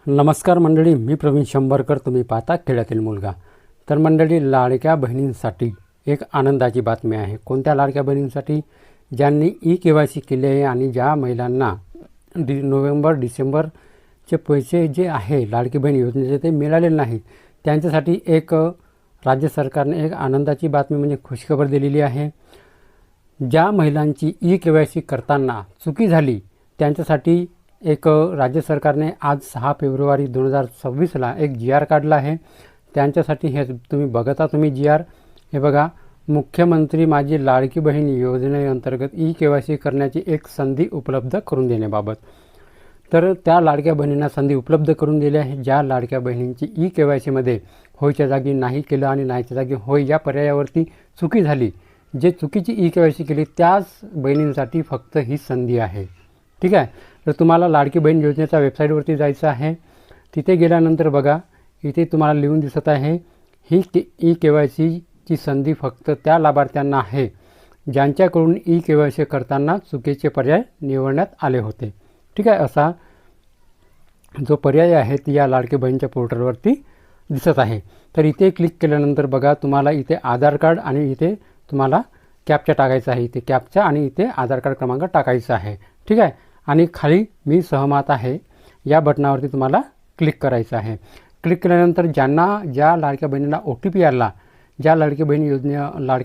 नमस्कार मंडळी, मी प्रवीण शंभरकर. तुम्ही पाहता खेड्यातील मुलगा. तर मंडळी, लाडक्या बहिणींसाठी एक आनंदाची बातमी आहे. कोणत्या लाडक्या बहिणींसाठी? ज्यांनी ई-KYC केले आहे आणि ज्या महिलांना नोव्हेंबर डिसेंबरचे पैसे जे आहे लाडकी बहीण योजनेचे ते मिळालेले नाहीत, त्यांच्यासाठी एक राज्य सरकारने एक आनंदाची बातमी म्हणजे खुशखबर दिलेली आहे. ज्या महिलांची ई-KYC करताना चुकी झाली त्यांच्यासाठी एक राज्य सरकारने आज 6 फेब्रुवारी 2026ला एक GR काढला आहे. त्यांच्यासाठी हे तुम्ही बघता, तुम्ही GR हे बघा, मुख्यमंत्री माझी लाडकी बहीण योजनेअंतर्गत ई-KYC करण्याची एक संधी उपलब्ध करून देण्याबाबत. तर त्या लाडक्या बहिणींना संधी उपलब्ध करून दिली आहे. ज्या लाडक्या बहिणींची ई-KYCमध्ये होयच्या जागी नाही केलं आणि नाहीच्या जागी होय या पर्यायावरती चुकी झाली, जे चुकीची ई-KYC केली त्याच बहिणींसाठी फक्त ही संधी आहे. ठीक आहे. तर तुम्हाला लाडकी बहीण योजनेच्या वेबसाईटवरती जायचं आहे. तिथे गेल्यानंतर बघा, इथे तुम्हाला लिहून दिसत आहे ही ई-KYCची संधी फक्त त्या लाभार्थ्यांना आहे ज्यांच्याकडून ई-KYC करताना चुकीचे पर्याय निवडण्यात आले होते. ठीक आहे. असा जो पर्याय आहे ती या लाडकी बहीणच्या पोर्टलवरती दिसत आहे. तर इथे क्लिक केल्यानंतर बघा, तुम्हाला इथे आधार कार्ड आणि इथे तुम्हाला कॅप्चा टाकायचा आहे. इथे कॅप्चा आणि इथे आधार कार्ड क्रमांक टाकायचा आहे. ठीक आहे. आणि खाली मी सहमत आहे या बटनावरती तुम्हाला क्लिक करायचं आहे. क्लिक केल्यानंतर ज्या लाडक्या बहिणीला OTP आला, ज्या लाडकी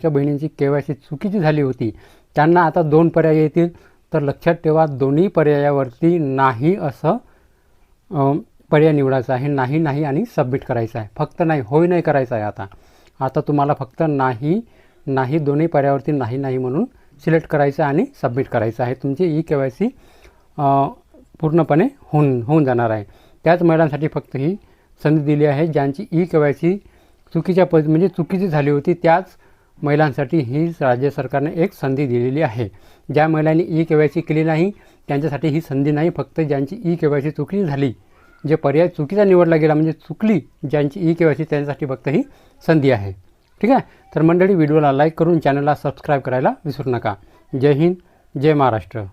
बहिणींची KYC चुकीची झाली होती, त्यांना आता 2 पर्याय येतील. तर लक्षात ठेवा, दोन्ही पर्यायावरती नाही असं पर्याय निवडायचा आहे. नाही आणि सबमिट करायचं आहे. फक्त नाही, होय नाही करायचं आहे. आता तुम्हाला फक्त नाही दोन्ही पर्यायावरती नाही म्हणून सिलेक्ट करायचं आणि सबमिट करायचं आहे. तुमची ई-KYC पूर्णपणे होऊन जाणार आहे. त्याच महिलांसाठी फक्त ही संधी दिली आहे ज्यांची ई-KYC चुकीची झाली होती. त्याच महिलांसाठी ही राज्य सरकारने एक संधी दिलेली आहे. ज्या महिलांनी ई-KYC केली नाही त्यांच्यासाठी ही संधी नाही. फक्त ज्यांची ई-KYC चुकीची झाली, जे पर्याय चुकीचा निवडला गेला म्हणजे चुकली ज्यांची ई-KYC, त्यांच्यासाठी फक्त ही संधी आहे. ठीक आहे. तर मंडळी, व्हिडिओला लाईक करून चॅनलला सबस्क्राईब करायला विसरू नका. जय हिंद, जय महाराष्ट्र.